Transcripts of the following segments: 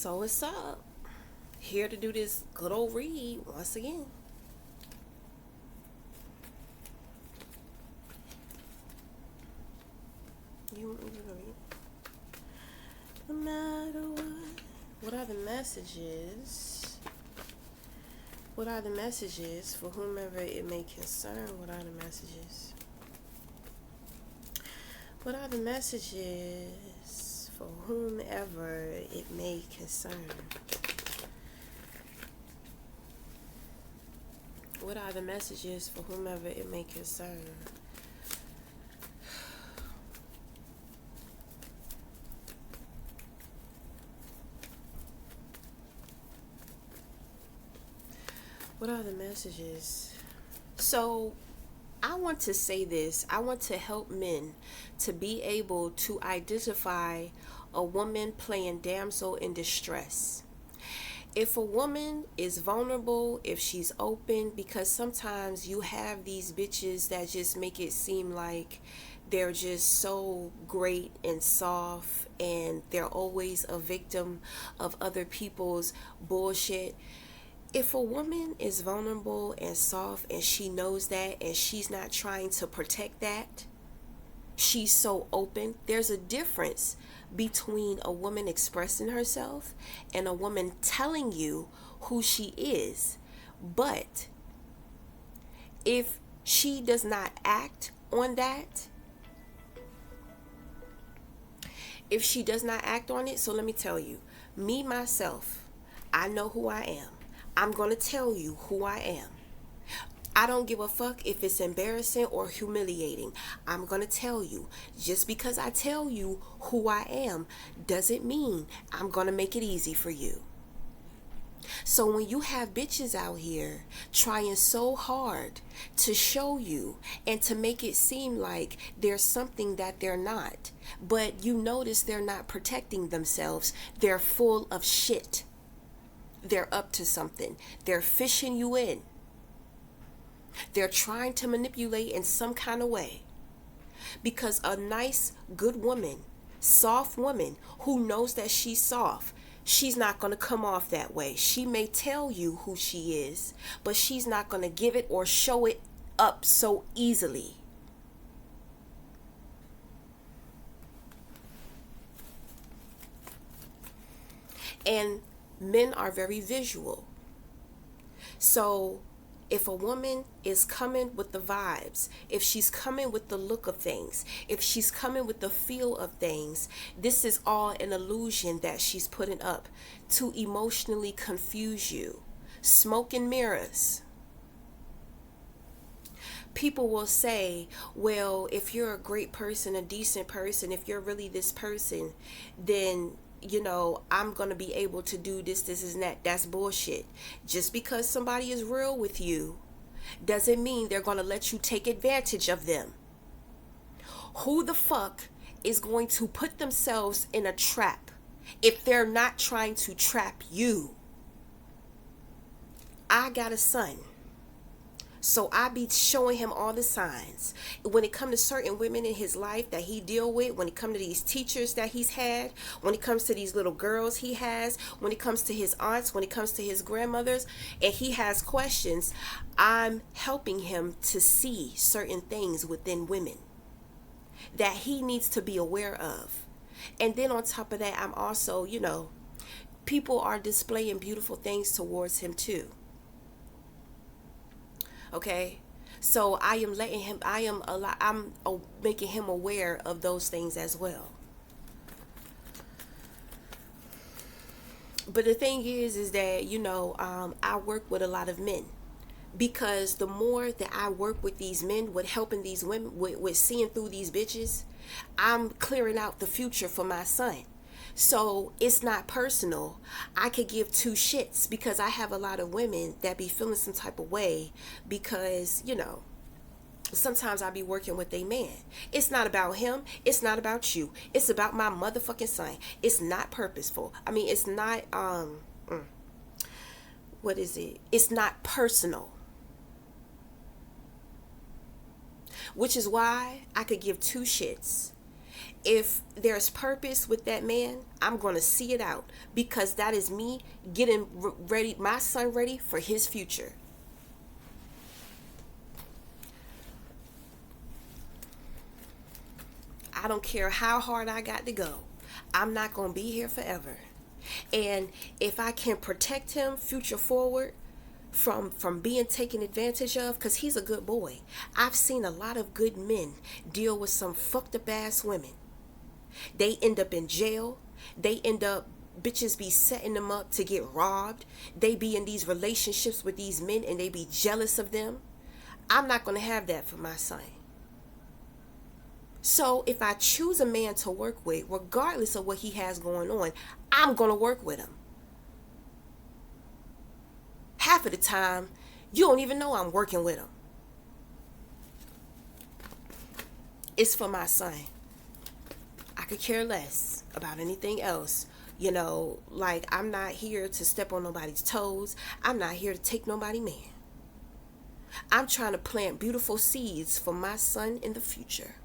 So what's up? Here to do this good old read once again. You read. No matter what are the messages? What are the messages for whomever it may concern? What are the messages? What are the messages for whomever it may concern? What are the messages for whomever it may concern? What are the messages? So, I want to say this. I want to help men to be able to identify a woman playing damsel in distress. If a woman is vulnerable, if she's open, because sometimes you have these bitches that just make it seem like they're just so great and soft and they're always a victim of other people's bullshit. If a woman is vulnerable and soft and she knows that and she's not trying to protect that, she's so open. There's a difference between a woman expressing herself and a woman telling you who she is. But if she does not act on that, if she does not act on it, so let me tell you, me myself, I know who I am. I'm going to tell you who I am. I don't give a fuck if it's embarrassing or humiliating. I'm going to tell you. Just because I tell you who I am doesn't mean I'm going to make it easy for you. So when you have bitches out here trying so hard to show you and to make it seem like there's something that they're not, but you notice they're not protecting themselves, they're full of shit. They're up to something. They're fishing you in. They're trying to manipulate in some kind of way. Because a nice, good woman, soft woman who knows that she's soft, she's not going to come off that way. She may tell you who she is, but she's not going to give it or show it up so easily. And men are very visual. So if a woman is coming with the vibes, if she's coming with the look of things, if she's coming with the feel of things, this is all an illusion that she's putting up to emotionally confuse you. Smoke and mirrors. People will say, well, if you're a great person, a decent person, if you're really this person, then I'm going to be able to do this, and that. That's bullshit. Just because somebody is real with you doesn't mean they're going to let you take advantage of them. Who the fuck is going to put themselves in a trap if they're not trying to trap you? I got a son. So I be showing him all the signs. When it comes to certain women in his life that he deal with, when it comes to these teachers that he's had, when it comes to these little girls he has, when it comes to his aunts, when it comes to his grandmothers, and he has questions, I'm helping him to see certain things within women that he needs to be aware of. And then on top of that, I'm also, people are displaying beautiful things towards him too. Okay, so I'm making him aware of those things as well. But the thing is that I work with a lot of men, because the more that I work with these men, with helping these women, with seeing through these bitches, I'm clearing out the future for my son. So it's not personal. I could give two shits, because I have a lot of women that be feeling some type of way because, sometimes I be working with a man. It's not about him. It's not about you. It's about my motherfucking son. It's not purposeful. I mean, it's not, what is it? It's not personal. Which is why I could give two shits If there's purpose with that man, I'm going to see it out, because that is me getting ready, my son ready for his future. I don't care how hard I got to go. I'm not going to be here forever. And if I can protect him future forward from being taken advantage of, because he's a good boy. I've seen a lot of good men deal with some fucked up ass women. They end up in jail. They end up, bitches be setting them up to get robbed. They be in these relationships with these men and they be jealous of them. I'm not going to have that for my son. So if I choose a man to work with, regardless of what he has going on, I'm going to work with him. Half of the time, you don't even know I'm working with him. It's for my son. I could care less about anything else. Like, I'm not here to step on nobody's toes. I'm not here to take nobody man. I'm trying to plant beautiful seeds for my son in the future.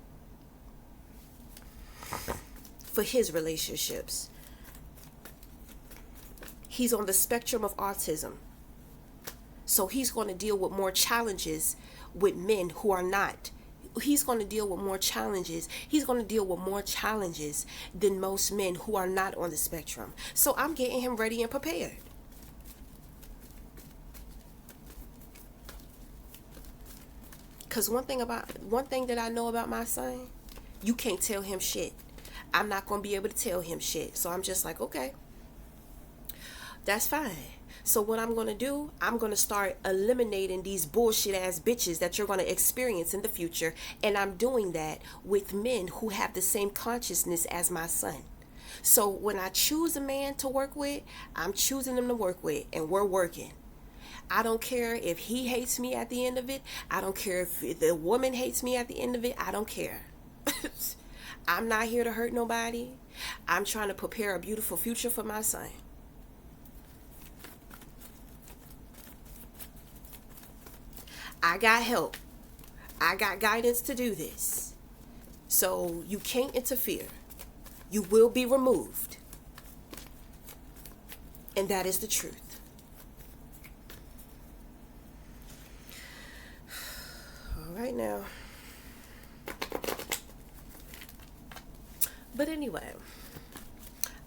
For his relationships. He's on the spectrum of autism. So he's going to deal with more challenges with men who are not. He's going to deal with more challenges. He's going to deal with more challenges than most men who are not on the spectrum. So I'm getting him ready and prepared. Because one thing that I know about my son, you can't tell him shit. I'm not going to be able to tell him shit. So I'm just like, okay, that's fine. So what I'm going to do, I'm going to start eliminating these bullshit ass bitches that you're going to experience in the future. And I'm doing that with men who have the same consciousness as my son. So when I choose a man to work with, I'm choosing him to work with, and we're working. I don't care if he hates me at the end of it. I don't care if the woman hates me at the end of it. I don't care. I'm not here to hurt nobody. I'm trying to prepare a beautiful future for my son. I got help. I got guidance to do this. So you can't interfere. You will be removed. And that is the truth. All right now. But anyway,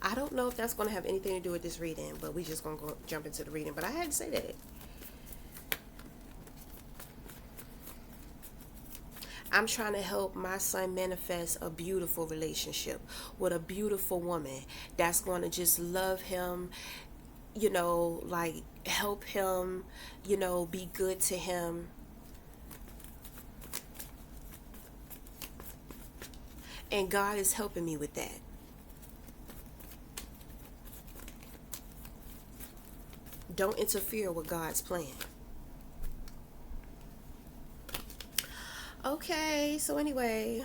I don't know if that's going to have anything to do with this reading, but we just going to jump into the reading. But I had to say that. I'm trying to help my son manifest a beautiful relationship with a beautiful woman that's going to just love him, like help him, be good to him. And God is helping me with that. Don't interfere with God's plan. Okay, so anyway.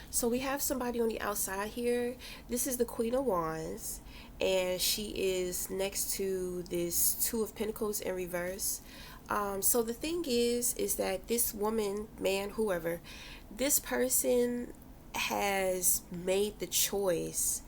So we have somebody on the outside here. This is the Queen of Wands. And she is next to this Two of Pentacles in reverse. So the thing is that this woman, man, whoever, this person has made the choice.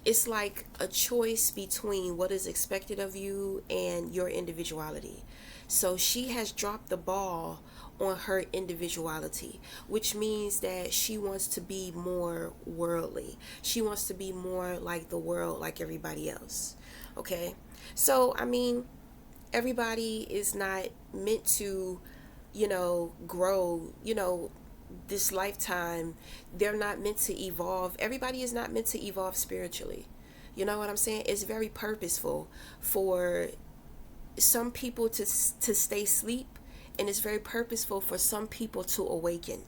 It's like a choice between what is expected of you and your individuality. So she has dropped the ball on her individuality, which means that she wants to be more worldly. She wants to be more like the world, like everybody else. Okay? So, I mean, everybody is not meant to, grow, this lifetime. They're not meant to evolve. Everybody is not meant to evolve spiritually. You know what I'm saying? It's very purposeful for some people to stay asleep, and it's very purposeful for some people to awaken.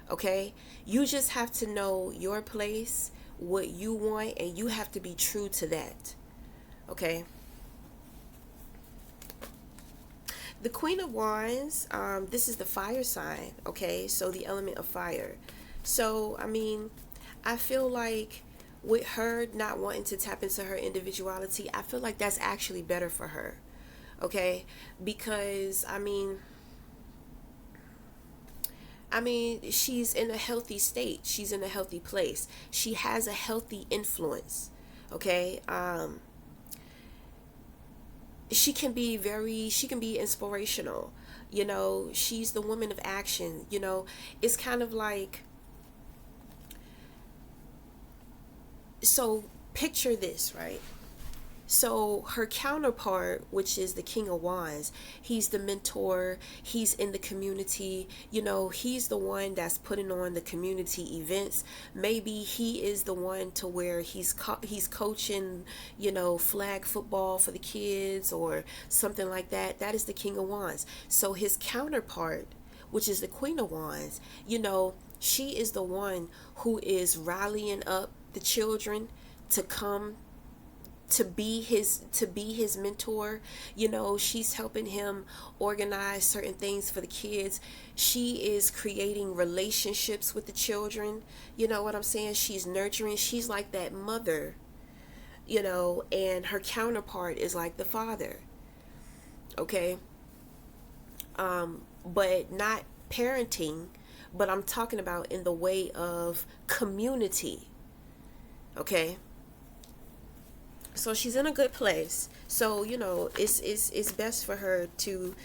Okay? You just have to know your place, what you want, and you have to be true to that. Okay? The Queen of Wands, this is the fire sign, okay? So the element of fire. So, I mean, I feel like with her not wanting to tap into her individuality, I feel like that's actually better for her. Okay, because she's in a healthy state. She's in a healthy place. She has a healthy influence. Okay. She can be inspirational. She's the woman of action. It's kind of like, so picture this, right? So her counterpart, which is the King of Wands, he's the mentor. He's in the community. He's the one that's putting on the community events. Maybe he is the one to where he's coaching, flag football for the kids or something like that. That is the King of Wands. So his counterpart, which is the Queen of Wands, she is the one who is rallying up the children to come to be his mentor. She's helping him organize certain things for the kids. She is creating relationships with the children. You know what I'm saying? She's nurturing. She's like that mother, and her counterpart is like the father. Okay. But not parenting, but I'm talking about in the way of community. Okay. So she's in a good place. So it's best for her to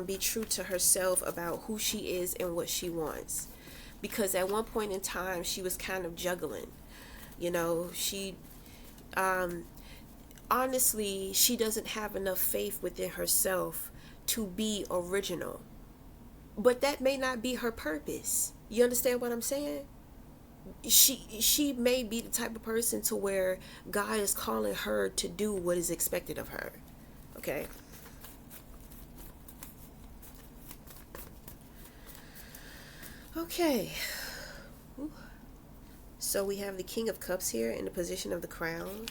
be true to herself about who she is and what she wants, because at one point in time she was kind of juggling. She honestly, she doesn't have enough faith within herself to be original, but that may not be her purpose. You understand what I'm saying? She may be the type of person to where God is calling her to do what is expected of her. Okay. Okay. So we have the King of Cups here in the position of the crown.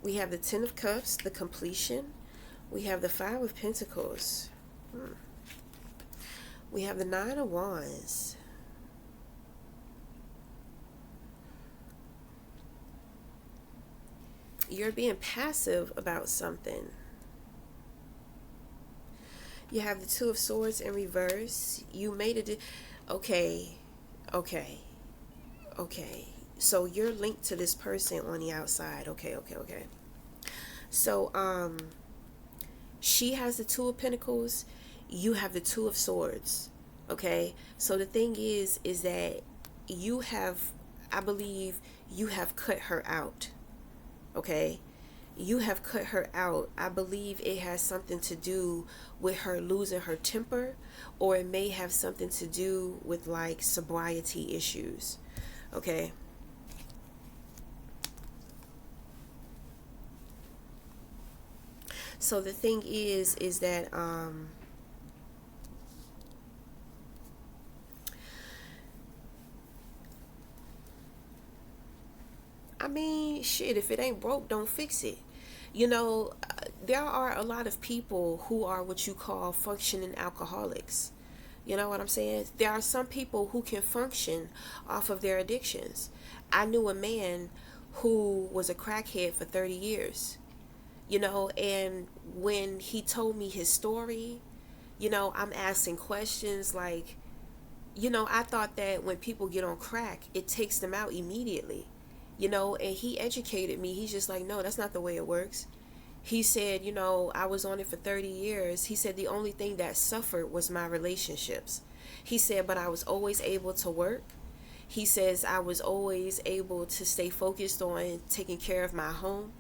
We have the Ten of Cups, the completion. We have the Five of Pentacles. We have the Nine of Wands. You're being passive about something. You have the Two of Swords in reverse. You made it. Okay. Okay. Okay. So you're linked to this person on the outside. Okay. So, she has the Two of Pentacles. You have the Two of Swords. Okay. So the thing is that I believe you have cut her out. Okay. You have cut her out. I believe it has something to do with her losing her temper, or it may have something to do with like sobriety issues. Okay. So the thing is that shit, if it ain't broke, don't fix it. There are a lot of people who are what you call functioning alcoholics. You know what I'm saying? There are some people who can function off of their addictions. I knew a man who was a crackhead for 30 years. And when he told me his story, I'm asking questions like, I thought that when people get on crack, it takes them out immediately. And he educated me. He's just like, no, that's not the way it works. He said, I was on it for 30 years. He said the only thing that suffered was my relationships. He said, but I was always able to work. He says I was always able to stay focused on taking care of my home.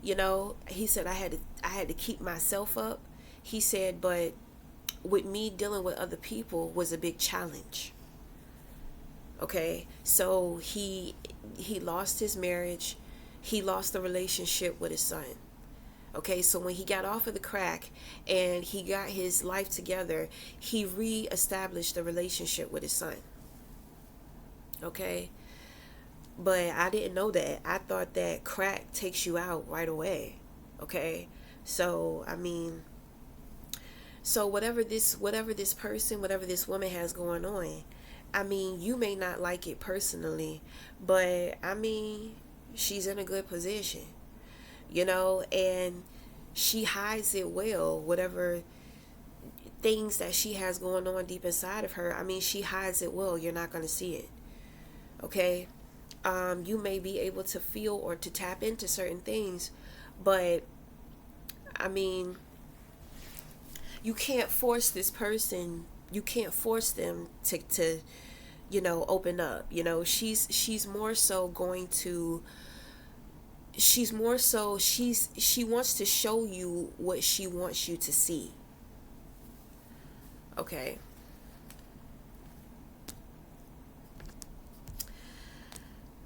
He said I had to keep myself up. He said, but with me dealing with other people was a big challenge. Okay, so he lost his marriage. He lost the relationship with his son. Okay, so when he got off of the crack and he got his life together, he reestablished the relationship with his son. Okay, but I didn't know that. I thought that crack takes you out right away. Okay, so so whatever this person, whatever this woman has going on, you may not like it personally, but she's in a good position, and she hides it well, whatever things that she has going on deep inside of her. I mean, she hides it well. You're not going to see it. Okay? You may be able to feel or to tap into certain things, but I mean, you can't force this person. You can't force them to open up. She's more so going to, she wants to show you what she wants you to see. Okay.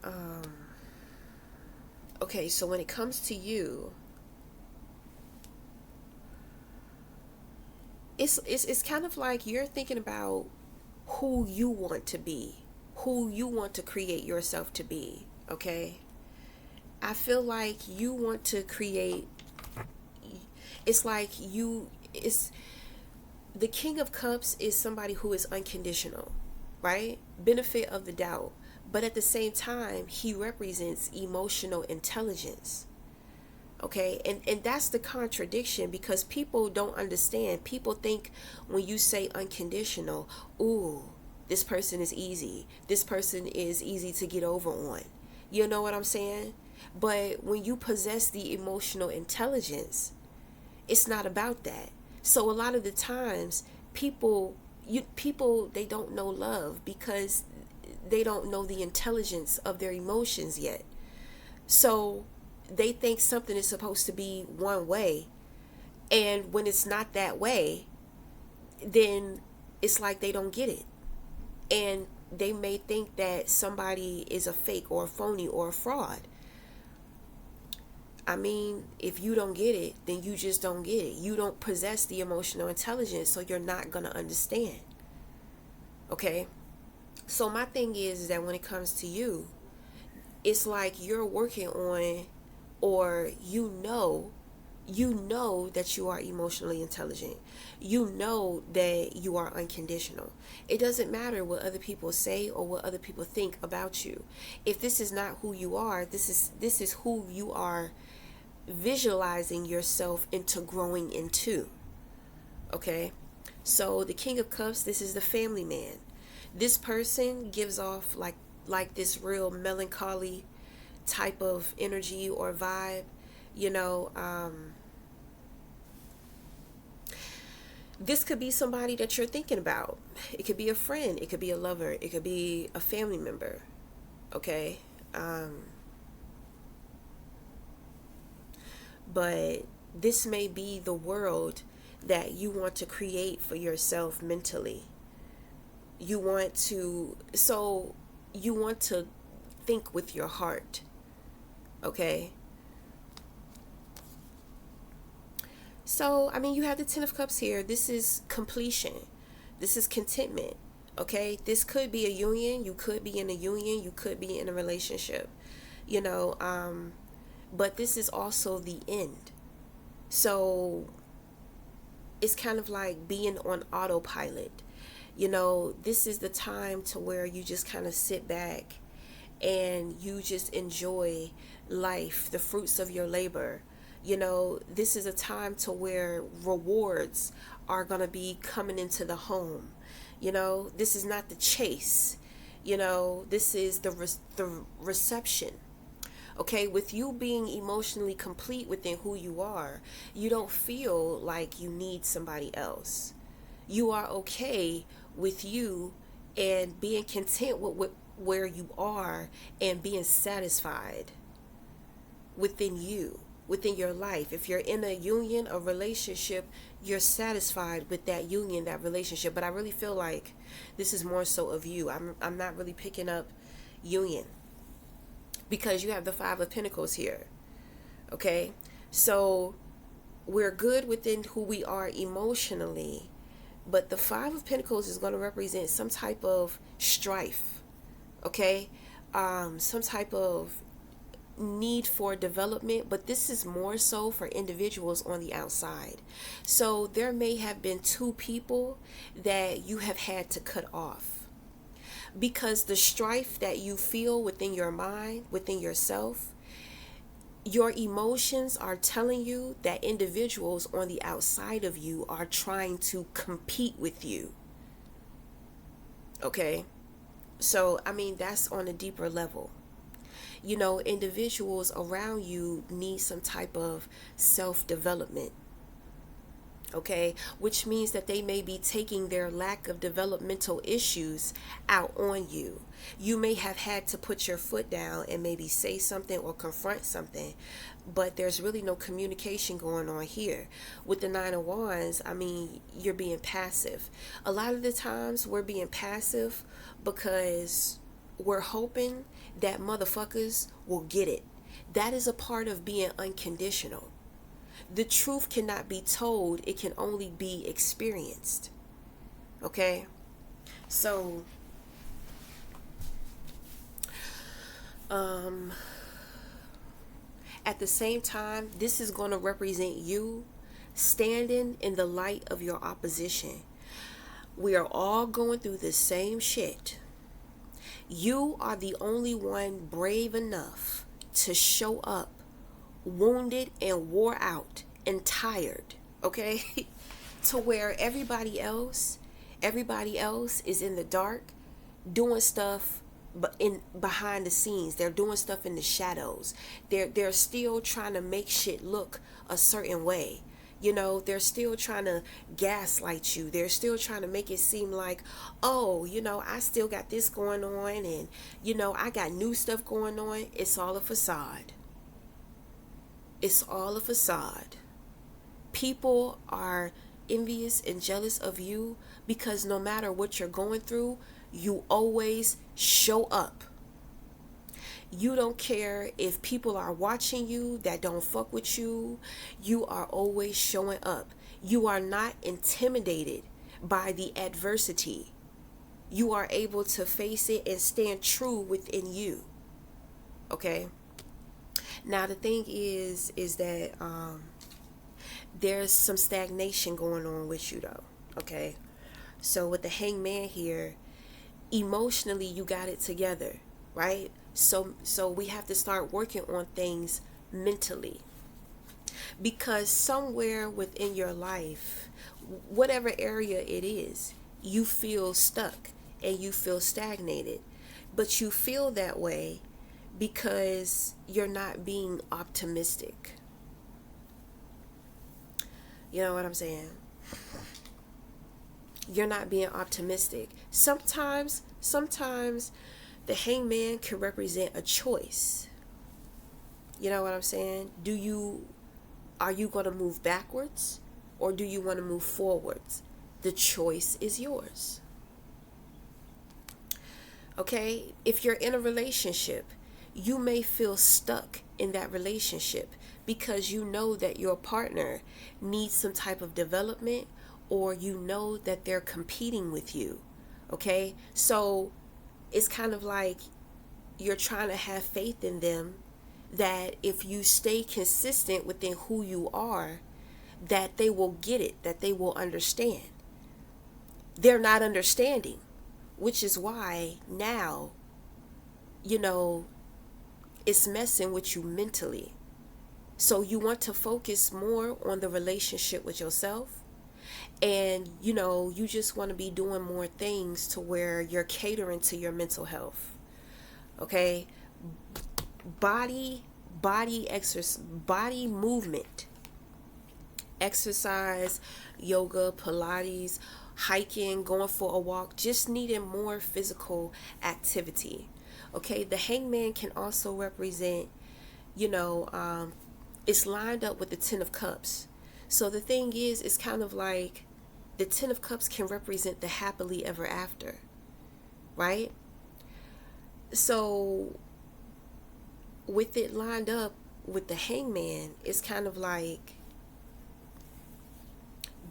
Um, okay, so when it comes to you, it's kind of like you're thinking about who you want to be, who you want to create yourself to be, okay? I feel like you want to create, it's like it's the King of Cups is somebody who is unconditional, right? Benefit of the doubt. But at the same time, he represents emotional intelligence. Okay, and that's the contradiction, because people don't understand. People think when you say unconditional, ooh, this person is easy. This person is easy to get over on. You know what I'm saying? But when you possess the emotional intelligence, it's not about that. So a lot of the times people they don't know love because they don't know the intelligence of their emotions yet. So they think something is supposed to be one way, and when it's not that way, then it's like they don't get it, and they may think that somebody is a fake or a phony or a fraud. I mean, if you don't get it, then you just don't get it. You don't possess the emotional intelligence, so you're not going to understand. Okay? So my thing is that when it comes to you, it's like you're working on, or you know that you are emotionally intelligent. You know that you are unconditional. It doesn't matter what other people say or what other people think about you. If this is not who you are, this is who you are visualizing yourself into growing into. Okay? So the King of Cups, this is the family man. This person gives off like this real melancholy type of energy or vibe, you know. This could be somebody that you're thinking about. It could be a friend, it could be a lover, it could be a family member. Okay? But this may be the world that you want to create for yourself mentally. You want to think with your heart. Okay? So, I mean, you have the Ten of Cups here. This is completion. This is contentment. Okay? This could be a union. You could be in a union. You could be in a relationship. You know, but this is also the end. So, it's kind of like being on autopilot. You know, this is the time to where you just kind of sit back and you just enjoy life, the fruits of your labor. You know, this is a time to where rewards are going to be coming into the home. You know, this is not the chase. You know, this is the reception. Okay, with you being emotionally complete within who you are, you don't feel like you need somebody else. You are okay with you and being content with where you are and being satisfied within you, within your life. If you're in a union, a relationship, you're satisfied with that union, that relationship. But I really feel like this is more so of you. I'm not really picking up union, because you have the Five of Pentacles here. Okay? So we're good within who we are emotionally, but the Five of Pentacles is going to represent some type of strife. Okay? Some type of need for development, but this is more so for individuals on the outside. So there may have been two people that you have had to cut off, because the strife that you feel within your mind, within yourself, Your emotions are telling you that individuals on the outside of you are trying to compete with you. Okay? So, I mean, that's on a deeper level. Individuals around you need some type of self development. Okay, which means that they may be taking their lack of developmental issues out on you. You may have had to put your foot down and maybe say something or confront something, but there's really no communication going on here. With the Nine of Wands, I mean, you're being passive. A lot of the times we're being passive because we're hoping that motherfuckers will get it. That is a part of being unconditional. The truth cannot be told, it can only be experienced. Okay? So, at the same time, this is going to represent you standing in the light of your opposition. We are all going through the same shit. You are the only one brave enough to show up wounded and wore out and tired, okay? To where everybody else is in the dark doing stuff but in behind the scenes. They're doing stuff in the shadows. They're still trying to make shit look a certain way. They're still trying to gaslight you. They're still trying to make it seem like, oh, I still got this going on, and I got new stuff going on. It's all a facade. It's all a facade. People are envious and jealous of you because no matter what you're going through, you always show up. You don't care if people are watching you that don't fuck with you. You are always showing up. You are not intimidated by the adversity. You are able to face it and stand true within you. Okay? Now the thing is that there's some stagnation going on with you though. Okay? So with the Hangman here, emotionally you got it together, right? So we have to start working on things mentally, because somewhere within your life, whatever area it is, you feel stuck and you feel stagnated. But you feel that way because you're not being optimistic. You know what I'm saying? You're not being optimistic. Sometimes the Hangman can represent a choice. You know what I'm saying? Are you going to move backwards or do you want to move forwards? The choice is yours. Okay? If you're in a relationship, you may feel stuck in that relationship because you know that your partner needs some type of development, or you know that they're competing with you. Okay? So it's kind of like you're trying to have faith in them that if you stay consistent within who you are, that they will get it, that they will understand. They're not understanding, which is why now, it's messing with you mentally. So you want to focus more on the relationship with yourself. And, you just want to be doing more things to where you're catering to your mental health. Okay? Body exercise, body movement, exercise, yoga, Pilates, hiking, going for a walk, just needing more physical activity. Okay? The Hangman can also represent, it's lined up with the Ten of Cups. So the thing is, it's kind of like the Ten of Cups can represent the happily ever after, right? So with it lined up with the Hangman, it's kind of like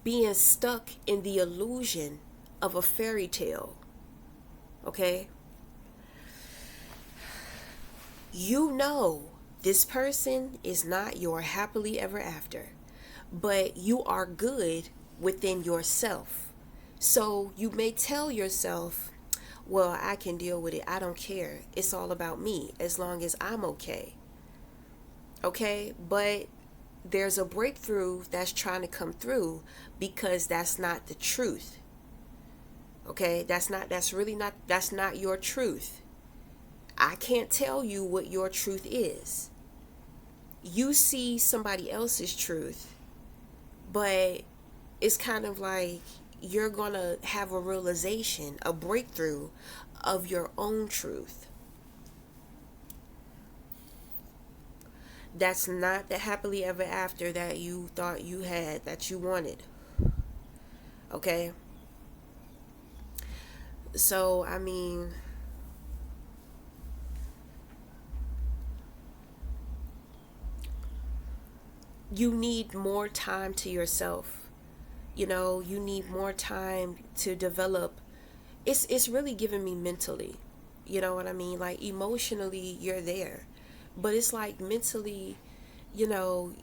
being stuck in the illusion of a fairy tale. Okay? This person is not your happily ever after, but you are good within yourself. So you may tell yourself, well, I can deal with it. I don't care. It's all about me as long as I'm okay. Okay, but there's a breakthrough that's trying to come through because that's not the truth. Okay, that's not your truth. I can't tell you what your truth is. You see somebody else's truth, but it's kind of like you're gonna have a realization, a breakthrough of your own truth. That's not the happily ever after that you thought you had, that you wanted. Okay? So, I mean, you need more time to yourself. You know, you need more time to develop. It's really giving me mentally. You know what I mean? Like emotionally you're there. But it's like mentally, you know,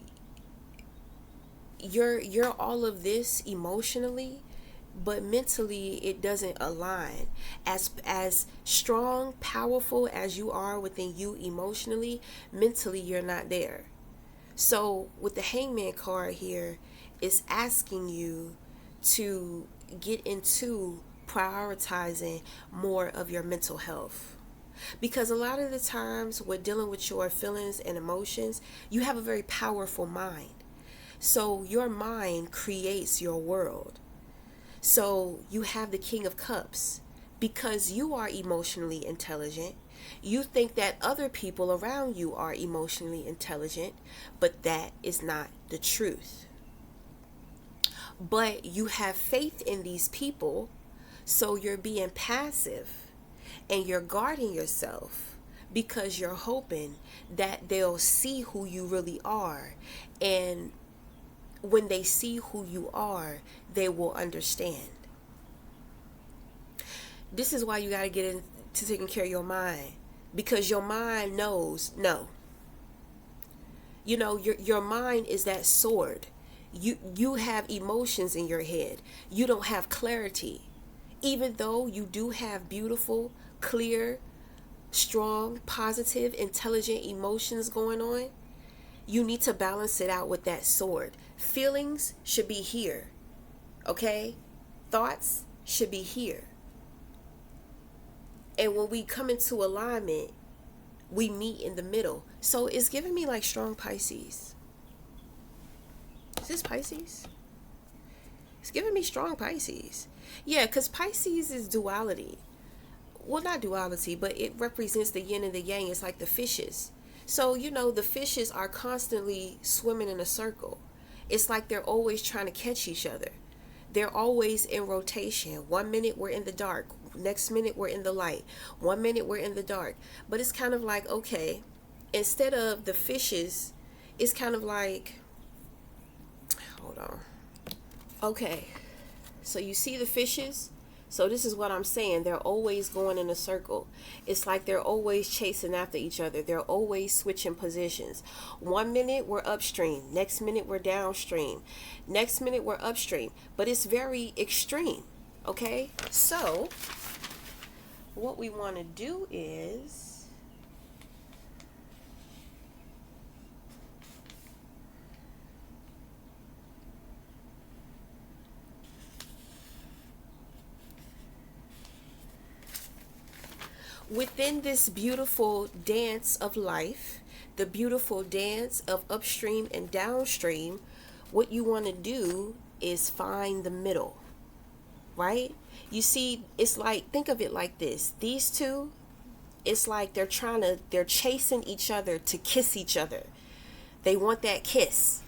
you're all of this emotionally, but mentally it doesn't align. As strong, powerful as you are within you emotionally, mentally you're not there. So with the hangman card here, it's asking you to get into prioritizing more of your mental health. Because a lot of the times with dealing with your feelings and emotions, you have a very powerful mind. So your mind creates your world. So you have the King of Cups. Because you are emotionally intelligent, you think that other people around you are emotionally intelligent, but that is not the truth. But you have faith in these people, so you're being passive and you're guarding yourself because you're hoping that they'll see who you really are. And when they see who you are, they will understand. This is why you got to get into taking care of your mind, because your mind knows no. You know, your mind is that sword. You have emotions in your head. You don't have clarity. Even though you do have beautiful, clear, strong, positive, intelligent emotions going on, you need to balance it out with that sword. Feelings should be here. Okay? Thoughts should be here. And when we come into alignment, we meet in the middle. So it's giving me like strong Pisces. Is this Pisces? It's giving me strong Pisces. Yeah, because Pisces is duality. Well, not duality, but it represents the yin and the yang. It's like the fishes. So, you know, the fishes are constantly swimming in a circle. It's like they're always trying to catch each other. They're always in rotation. 1 minute we're in the dark. Next minute we're in the light. 1 minute we're in the dark. But it's kind of like, okay, instead of the fishes, it's kind of like, hold on. Okay, so you see the fishes? So this is what I'm saying. They're always going in a circle. It's like they're always chasing after each other. They're always switching positions. 1 minute we're upstream. Next minute we're downstream. Next minute we're upstream. But it's very extreme. Okay? So what we want to do is within this beautiful dance of life, the beautiful dance of upstream and downstream, what you want to do is find the middle, right? You see, it's like, think of it like this. These two, it's like they're chasing each other to kiss each other. They want that kiss.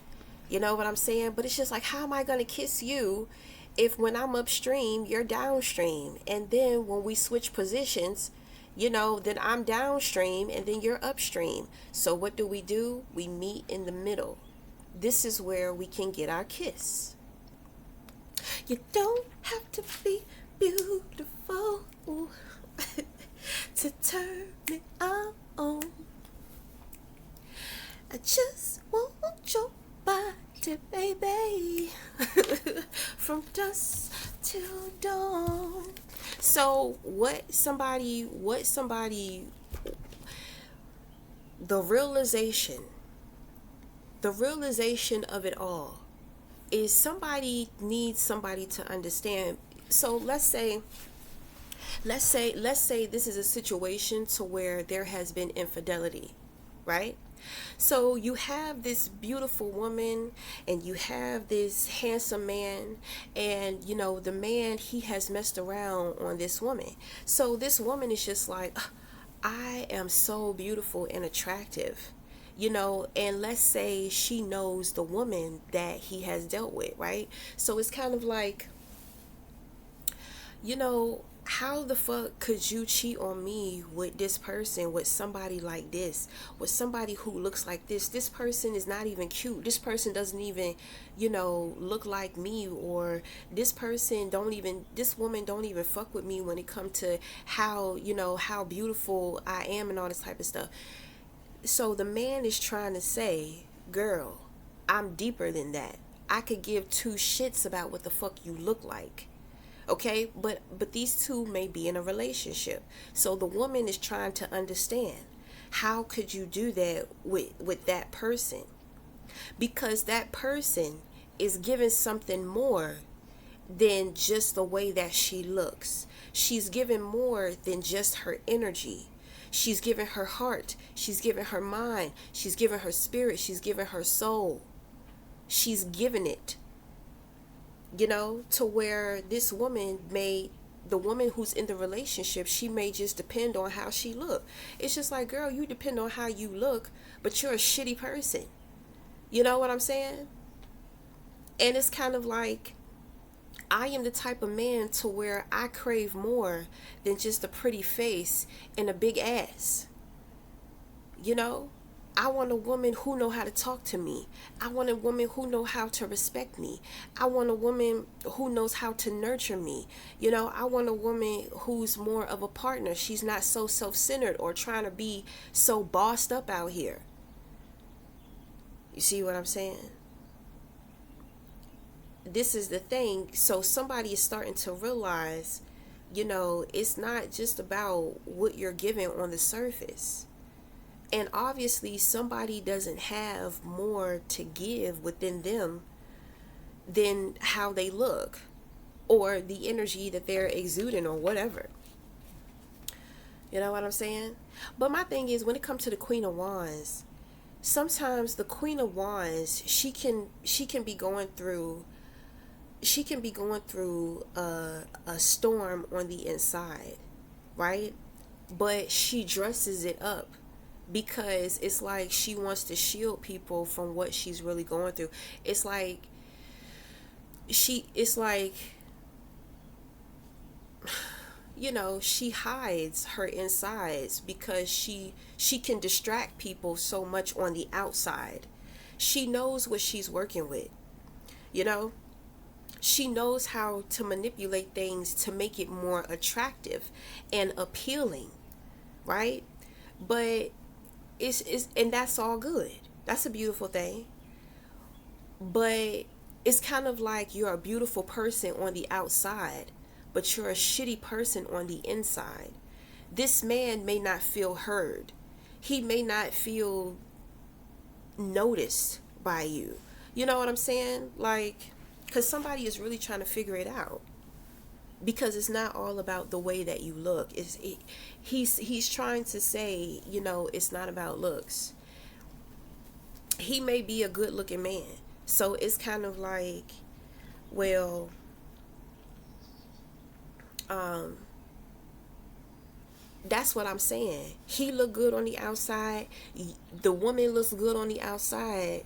You know what I'm saying? But it's just like, how am I going to kiss you if when I'm upstream, you're downstream? And then when we switch positions, you know, then I'm downstream and then you're upstream. So what do? We meet in the middle. This is where we can get our kiss. You don't have to be beautiful to turn me on. I just want your body, baby, from dusk till dawn. So the realization the realization of it all is somebody needs somebody to understand. So let's say this is a situation to where there has been infidelity, right? So you have this beautiful woman and you have this handsome man, and the man, he has messed around on this woman. So this woman is just like, "Ugh, I am so beautiful and attractive." And let's say she knows the woman that he has dealt with, right? So it's kind of like, how the fuck could you cheat on me with this person, with somebody like this, with somebody who looks like this? This person is not even cute. This person doesn't even, look like me, or this woman don't even fuck with me when it comes to how beautiful I am and all this type of stuff. So the man is trying to say, girl, I'm deeper than that. I could give two shits about what the fuck you look like. Okay, but these two may be in a relationship. So the woman is trying to understand, how could you do that with that person? Because that person is giving something more than just the way that she looks. She's giving more than just her energy. She's giving her heart. She's giving her mind. She's giving her spirit. She's giving her soul. She's giving it. To where this woman the woman who's in the relationship, she may just depend on how she look. It's just like, girl, you depend on how you look, but you're a shitty person. You know what I'm saying? And it's kind of like, I am the type of man to where I crave more than just a pretty face and a big ass. I want a woman who know how to talk to me. I want a woman who know how to respect me. I want a woman who knows how to nurture me. I want a woman who's more of a partner. She's not so self-centered or trying to be so bossed up out here. You see what I'm saying? This is the thing. So somebody is starting to realize, it's not just about what you're giving on the surface. And obviously somebody doesn't have more to give within them than how they look or the energy that they're exuding or whatever. You know what I'm saying? But my thing is, when it comes to the Queen of Wands, sometimes the Queen of Wands, she can be going through a storm on the inside, right? But she dresses it up, because it's like she wants to shield people from what she's really going through. It's like she hides her insides because she can distract people so much on the outside. She knows what she's working with. She knows how to manipulate things to make it more attractive and appealing, right? But and that's all good. That's a beautiful thing. But it's kind of like, you're a beautiful person on the outside, but you're a shitty person on the inside. This man may not feel heard. He may not feel noticed by you. You know what I'm saying? Like, because somebody is really trying to figure it out. Because it's not all about the way that you look. He's trying to say, it's not about looks. He may be a good looking man. So it's kind of like, well, that's what I'm saying. He look good on the outside. The woman looks good on the outside.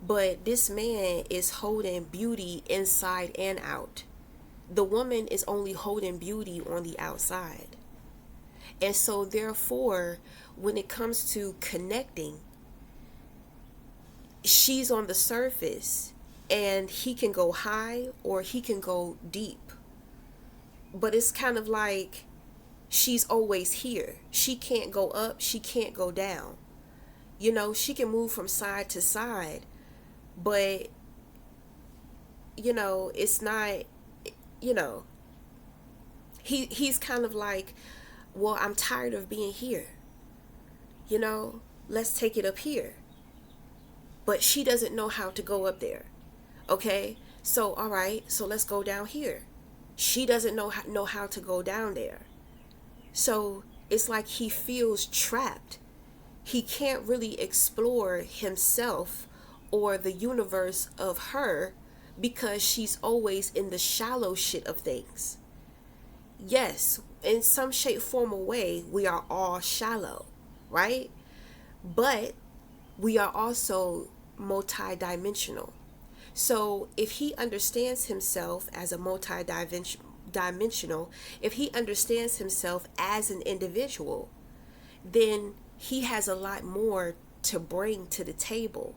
But this man is holding beauty inside and out. The woman is only holding beauty on the outside. And so therefore, when it comes to connecting, she's on the surface and he can go high or he can go deep. But it's kind of like, she's always here. She can't go up, she can't go down. She can move from side to side, but it's not, he's kind of like, well, I'm tired of being here. Let's take it up here. but she doesn't know how to go up there. Okay, so all right, so let's go down here. She doesn't know how to go down there. So it's like he feels trapped. He can't really explore himself or the universe of her because she's always in the shallow shit of things. Yes, in some shape, form, or way, we are all shallow, right? But we are also multidimensional. So if he understands himself as a multi-dimensional, if he understands himself as an individual, then he has a lot more to bring to the table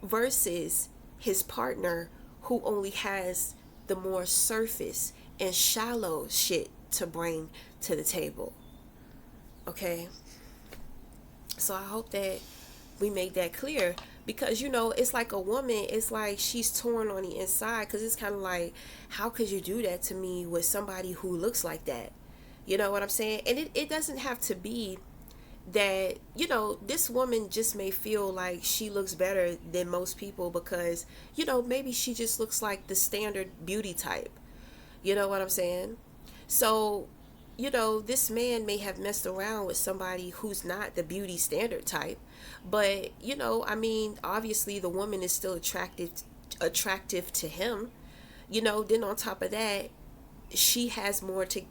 versus his partner who only has the more surface and shallow shit to bring to the table. Okay? So I hope that we make that clear, because it's like a woman, it's like she's torn on the inside, because it's kind of like, how could you do that to me with somebody who looks like that? You know what I'm saying? And it doesn't have to be that, this woman just may feel like she looks better than most people because, maybe she just looks like the standard beauty type. You know what I'm saying? So, this man may have messed around with somebody who's not the beauty standard type, but, obviously the woman is still attractive to him. Then on top of that, she has more to,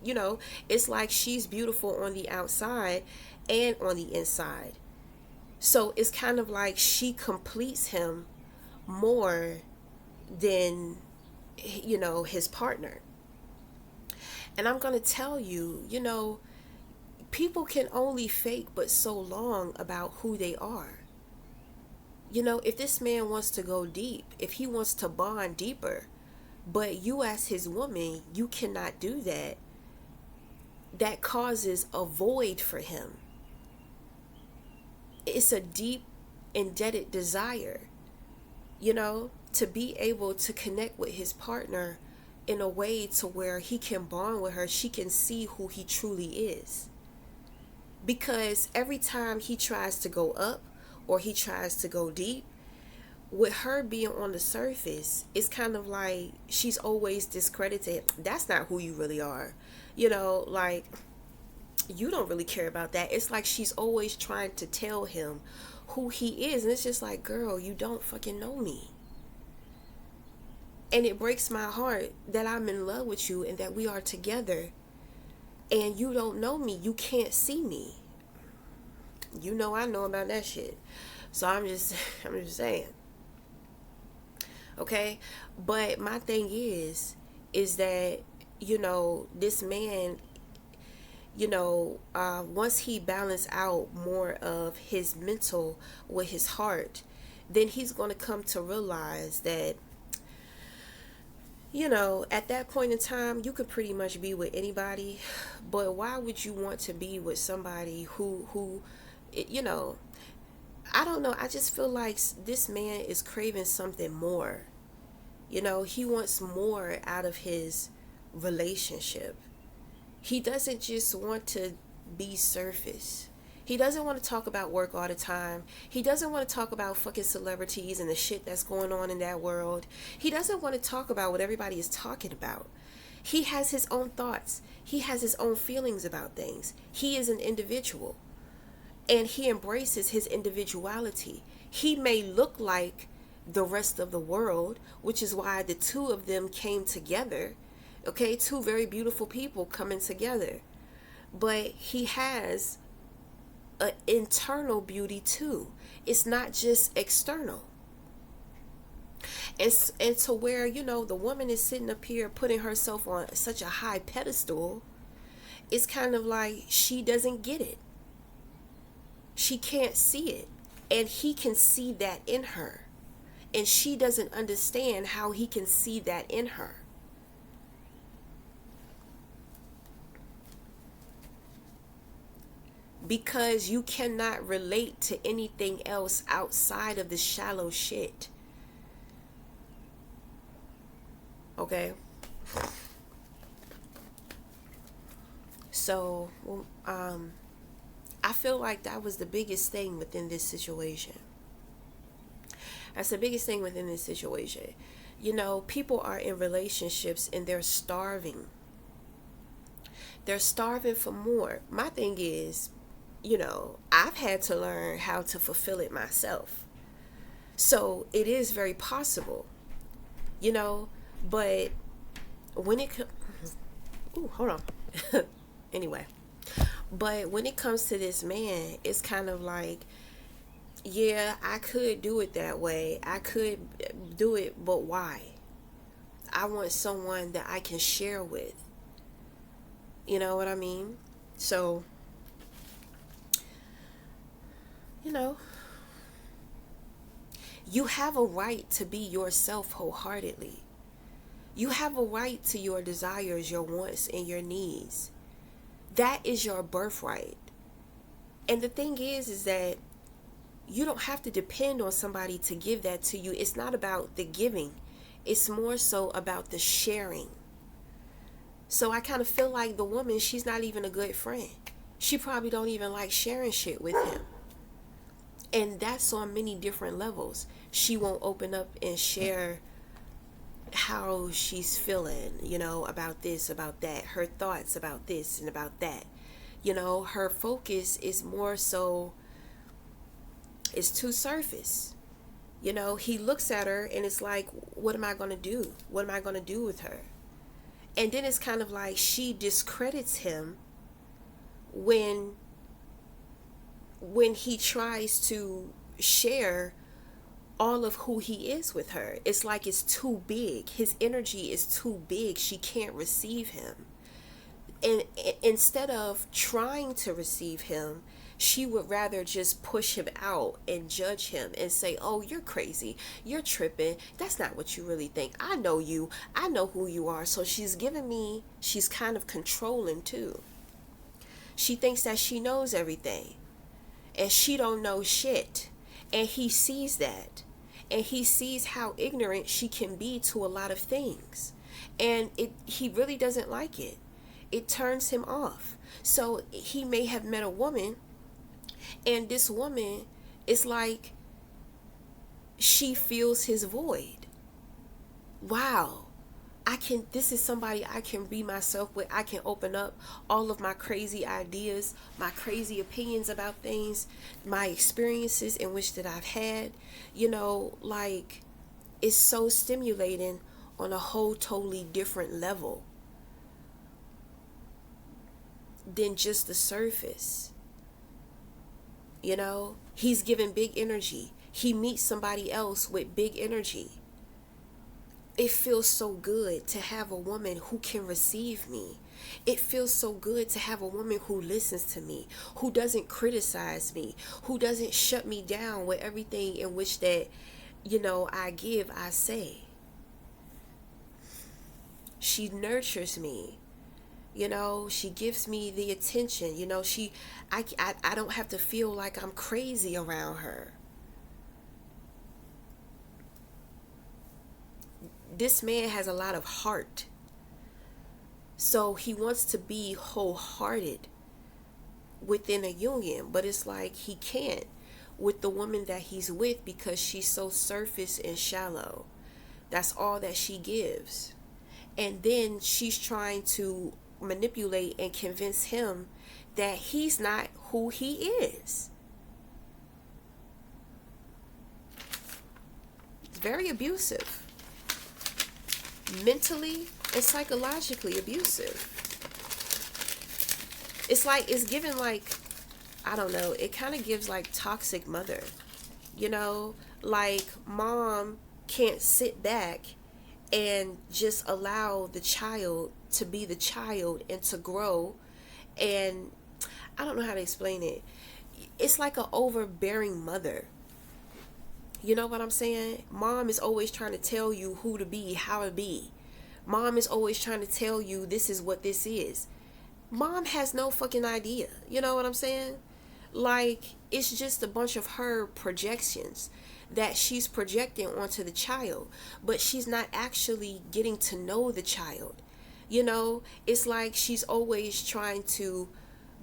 it's like she's beautiful on the outside and on the inside. So it's kind of like she completes him more than, his partner. And I'm going to tell you, people can only fake but so long about who they are. If this man wants to go deep, if he wants to bond deeper, but you as his woman, you cannot do that, that causes a void for him. It's a deep, indebted desire, to be able to connect with his partner in a way to where he can bond with her, she can see who he truly is. Because every time he tries to go up or he tries to go deep, with her being on the surface, it's kind of like she's always discredited. That's not who you really are. Like, you don't really care about that. It's like she's always trying to tell him who he is. And it's just like, girl, you don't fucking know me. And it breaks my heart that I'm in love with you and that we are together and you don't know me. You can't see me. I know about that shit. So I'm just saying. Okay? But my thing is that, this man, once he balance out more of his mental with his heart, then he's going to come to realize that, at that point in time, you could pretty much be with anybody, but why would you want to be with somebody who, I don't know. I just feel like this man is craving something more. He wants more out of his relationship. He doesn't just want to be surface. He doesn't want to talk about work all the time. He doesn't want to talk about fucking celebrities and the shit that's going on in that world. He doesn't want to talk about what everybody is talking about. He has his own thoughts. He has his own feelings about things. He is an individual. And he embraces his individuality. He may look like the rest of the world, which is why the two of them came together. Okay, two very beautiful people coming together. But he has an internal beauty too. It's not just external. And to where, the woman is sitting up here putting herself on such a high pedestal, it's kind of like she doesn't get it. She can't see it. And he can see that in her. And she doesn't understand how he can see that in her. Because you cannot relate to anything else outside of the shallow shit. Okay? So, I feel like that was the biggest thing within this situation. That's the biggest thing within this situation. You know, people are in relationships and they're starving. They're starving for more. My thing is, you know, I've had to learn how to fulfill it myself. So it is very possible, you know, but when it comes, ooh, hold on. Anyway, but when it comes to this man, it's kind of like, yeah, I could do it that way. I could do it, but why? I want someone that I can share with. You know what I mean? So, you know, you have a right to be yourself wholeheartedly. You have a right to your desires, your wants, and your needs. That is your birthright. And the thing is that you don't have to depend on somebody to give that to you. It's not about the giving. It's more so about the sharing. So I kind of feel like the woman, she's not even a good friend. She probably don't even like sharing shit with him. And that's on many different levels. She won't open up and share how she's feeling, you know, about this, about that, her thoughts about this and about that. You know, her focus is more so, it's too surface. You know, he looks at her and it's like, what am I going to do? What am I going to do with her? And then it's kind of like she discredits him when he tries to share all of who he is with her. It's like it's too big. His energy is too big. She can't receive him. And instead of trying to receive him, she would rather just push him out and judge him and say, oh, you're crazy, you're tripping, that's not what you really think, I know you, I know who you are. So she's kind of controlling too. She thinks that she knows everything and she don't know shit, and he sees that, and he sees how ignorant she can be to a lot of things, and he really doesn't like it. It turns him off. So he may have met a woman, and this woman is like, she feels his void. Wow, this is somebody I can be myself with. I can open up all of my crazy ideas, my crazy opinions about things, my experiences in which that I've had, you know, like, it's so stimulating on a whole totally different level than just the surface. You know, he's given big energy. He meets somebody else with big energy. It feels so good to have a woman who can receive me. It feels so good to have a woman who listens to me, who doesn't criticize me, who doesn't shut me down with everything in which that, you know, I say. She nurtures me. You know, she gives me the attention. You know, I don't have to feel like I'm crazy around her. This man has a lot of heart. So he wants to be wholehearted within a union, but it's like he can't with the woman that he's with because she's so surface and shallow. That's all that she gives. And then she's trying to manipulate and convince him that he's not who he is. It's very abusive. Mentally and psychologically abusive. It's given like, I don't know, it kind of gives like toxic mother. You know, like mom can't sit back and just allow the child to be the child and to grow. And I don't know how to explain it. It's like an overbearing mother. You know what I'm saying? Mom is always trying to tell you who to be, how to be. Mom is always trying to tell you this is what this is. Mom has no fucking idea. You know what I'm saying? Like, it's just a bunch of her projections that she's projecting onto the child, but she's not actually getting to know the child. You know, it's like she's always trying to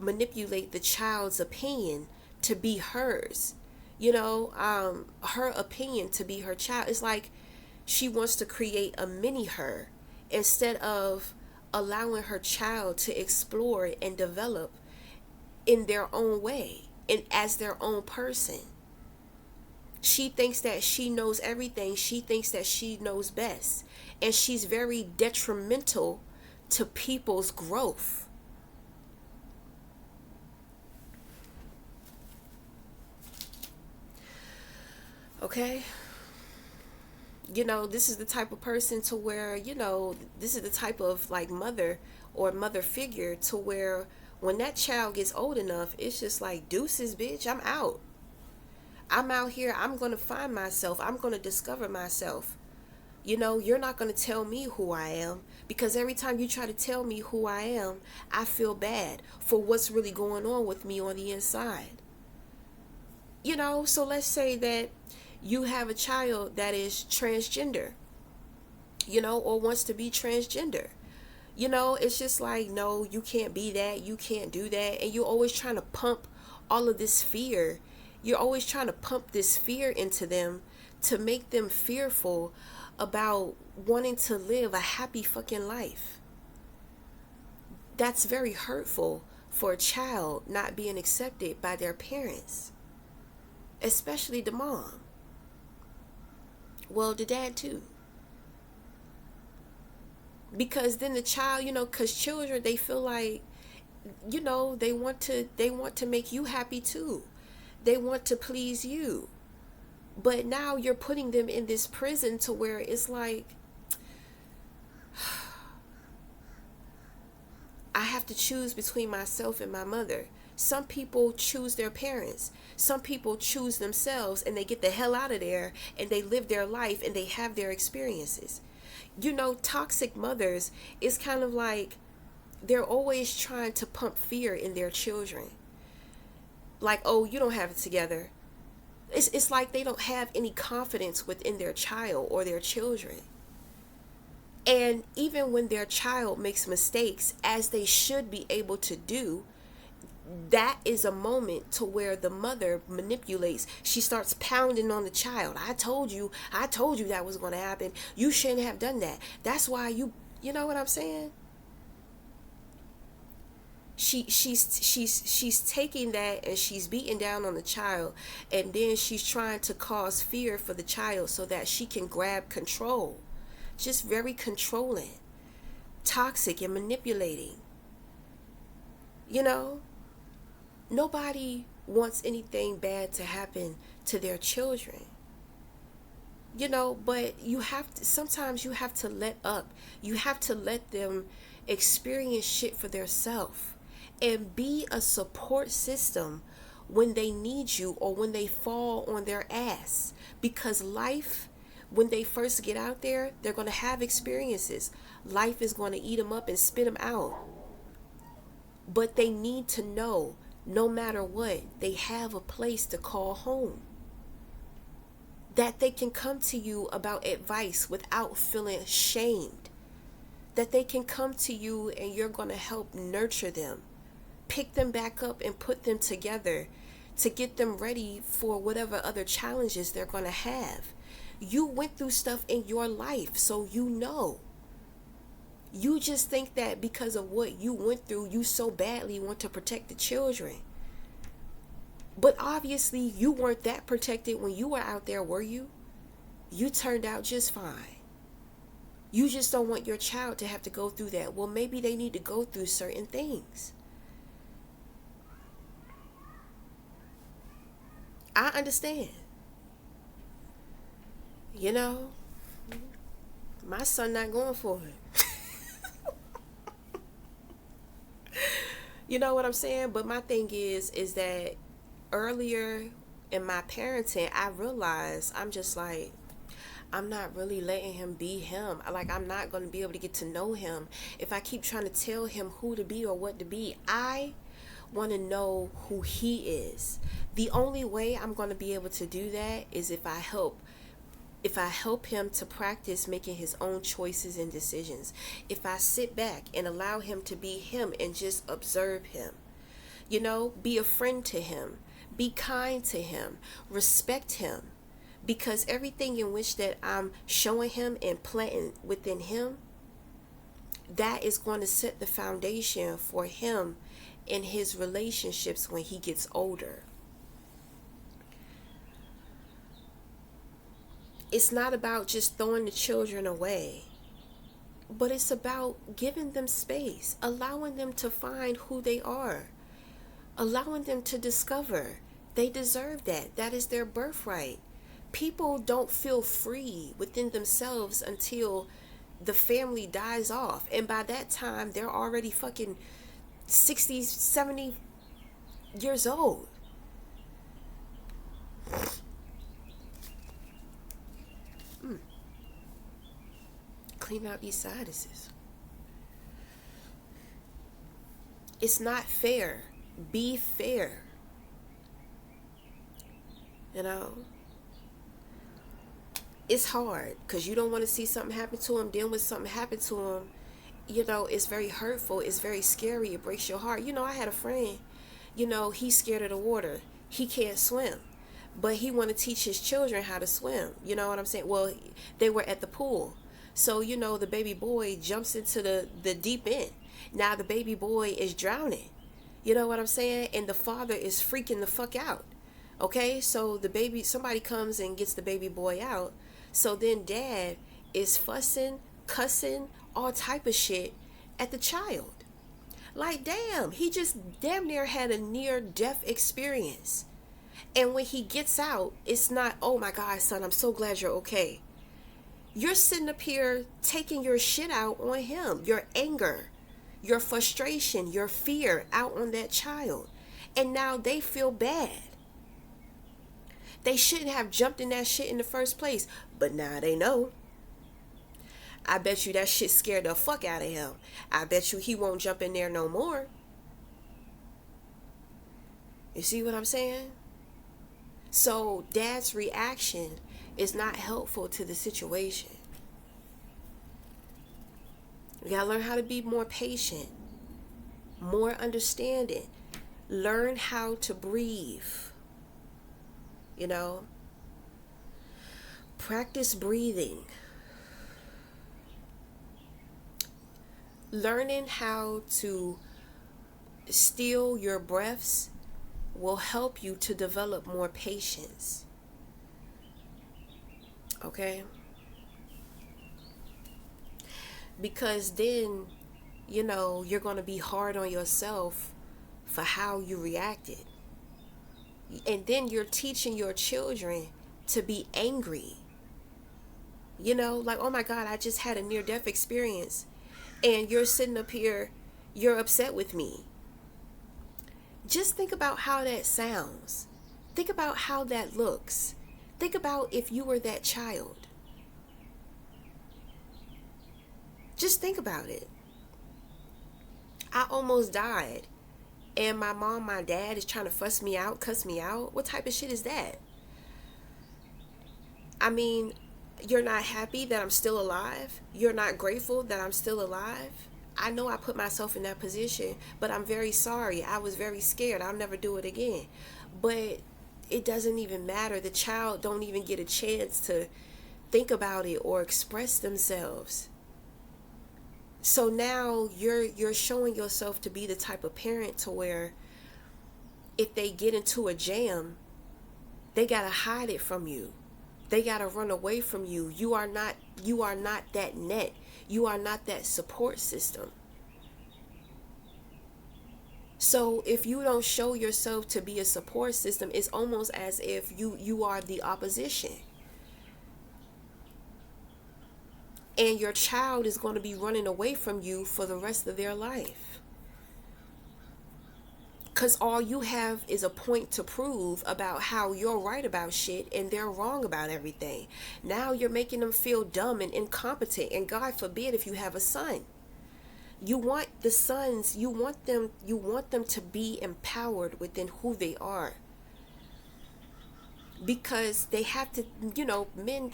manipulate the child's opinion to be hers. her opinion to be her child. It's like she wants to create a mini her instead of allowing her child to explore and develop in their own way and as their own person. She thinks that she knows everything. She thinks that she knows best. And she's very detrimental to people's growth. Okay? This is the type of person to where, this is the type of like mother or mother figure to where when that child gets old enough, it's just like, deuces, bitch, I'm out. I'm out here. I'm going to find myself. I'm going to discover myself. You're not going to tell me who I am, because every time you try to tell me who I am, I feel bad for what's really going on with me on the inside. So let's say that you have a child that is transgender, or wants to be transgender. It's just like, no, you can't be that. You can't do that. And you're always trying to pump all of this fear. You're always trying to pump this fear into them to make them fearful about wanting to live a happy fucking life. That's very hurtful for a child not being accepted by their parents, especially the mom. Well, the dad too. Because then the child, because children, they feel like, they want to make you happy too. They want to please you. But now you're putting them in this prison to where it's like, I have to choose between myself and my mother. Some people choose their parents. Some people choose themselves, and they get the hell out of there and they live their life and they have their experiences. Toxic mothers is kind of like, they're always trying to pump fear in their children. Like, oh, you don't have it together. It's like they don't have any confidence within their child or their children. And even when their child makes mistakes, as they should be able to do, that is a moment to where the mother manipulates. She starts pounding on the child. I told you that was going to happen. You shouldn't have done that. That's why you know what I'm saying? She's taking that and she's beating down on the child, and then she's trying to cause fear for the child so that she can grab control. Just very controlling, toxic, and manipulating. Nobody wants anything bad to happen to their children. But sometimes you have to let up. You have to let them experience shit for themselves and be a support system when they need you or when they fall on their ass. Because life, when they first get out there, they're going to have experiences. Life is going to eat them up and spit them out. But they need to know, no matter what, they have a place to call home. That they can come to you about advice without feeling shamed. That they can come to you and you're going to help nurture them. Pick them back up and put them together to get them ready for whatever other challenges they're going to have. You went through stuff in your life, so you know. You just think that because of what you went through, you so badly want to protect the children. But obviously, you weren't that protected when you were out there, were you? You turned out just fine. You just don't want your child to have to go through that. Well, maybe they need to go through certain things. I understand. My son not going for it. You know what I'm saying? But my thing is that earlier in my parenting, I realized I'm just like, I'm not really letting him be him. Like, I'm not going to be able to get to know him if I keep trying to tell him who to be or what to be. I want to know who he is. The only way I'm going to be able to do that is if I help him to practice making his own choices and decisions. If I sit back and allow him to be him and just observe him. Be a friend to him. Be kind to him. Respect him. Because everything in which that I'm showing him and planting within him, that is going to set the foundation for him in his relationships when he gets older. It's not about just throwing the children away, but it's about giving them space, allowing them to find who they are, allowing them to discover they deserve that. That is their birthright. People don't feel free within themselves until the family dies off. And by that time, they're already fucking 60, 70 years old. Clean out these sinuses. It's not fair. Be fair. You know? It's hard because you don't want to see something happen to him. Then when something happened to him, you know, it's very hurtful. It's very scary. It breaks your heart. You know, I had a friend, you know, he's scared of the water. He can't swim, but he want to teach his children how to swim. You know what I'm saying? Well, they were at the pool. So, you know, the baby boy jumps into the deep end. Now the baby boy is drowning. You know what I'm saying? And the father is freaking the fuck out. Okay? So somebody comes and gets the baby boy out. So then dad is fussing, cussing, all type of shit at the child. Like, damn, he just damn near had a near-death experience. And when he gets out, it's not, oh my God, son, I'm so glad you're okay. You're sitting up here taking your shit out on him, your anger, your frustration, your fear out on that child. And now they feel bad. They shouldn't have jumped in that shit in the first place, but now they know. I bet you that shit scared the fuck out of him. I bet you he won't jump in there no more. You see what I'm saying? So dad's reaction is not helpful to the situation. You gotta learn how to be more patient, more understanding. Learn how to breathe. You know? Practice breathing. Learning how to still your breaths will help you to develop more patience. Okay? Because then, you know, you're going to be hard on yourself for how you reacted. And then you're teaching your children to be angry. You know, like, oh my God, I just had a near-death experience. And you're sitting up here, you're upset with me. Just think about how that sounds. Think about how that looks. Think about if you were that child. Just think about it. I almost died. And my mom, my dad is trying to fuss me out, cuss me out. What type of shit is that? I mean, you're not happy that I'm still alive. You're not grateful that I'm still alive. I know I put myself in that position, but I'm very sorry. I was very scared. I'll never do it again. But it doesn't even matter. The child don't even get a chance to think about it or express themselves. So now you're showing yourself to be the type of parent to where if they get into a jam, they gotta hide it from you. They gotta run away from you. You are not that net. You are not that support system. So if you don't show yourself to be a support system, it's almost as if you are the opposition. And your child is going to be running away from you for the rest of their life. Because all you have is a point to prove about how you're right about shit and they're wrong about everything. Now you're making them feel dumb and incompetent. And God forbid if you have a son. You want the sons, you want them to be empowered within who they are. Because they have to, men,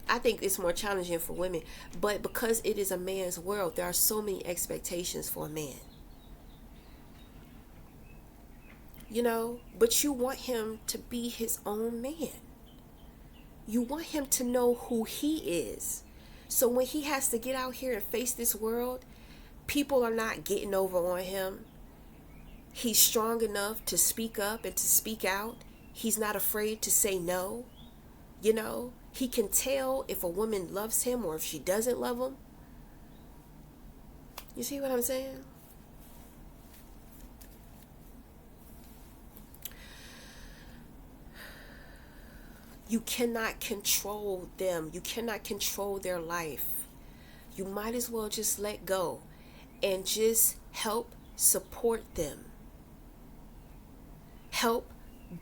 I think it's more challenging for women, but because it is a man's world, there are so many expectations for a man. you know, but you want him to be his own man. You want him to know who he is. So when he has to get out here and face this world, people are not getting over on him. He's strong enough to speak up and to speak out. He's not afraid to say no. You know, he can tell if a woman loves him or if she doesn't love him. You see what I'm saying? You cannot control them. You cannot control their life. You might as well just let go and just help support them. Help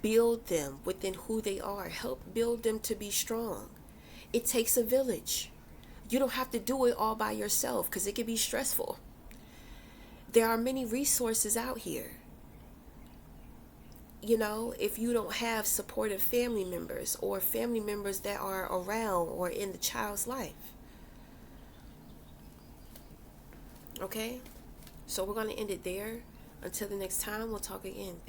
build them within who they are. Help build them to be strong. It takes a village. You don't have to do it all by yourself because it can be stressful. There are many resources out here. You know, if you don't have supportive family members or family members that are around or in the child's life. Okay? So we're going to end it there. Until the next time, we'll talk again. Thank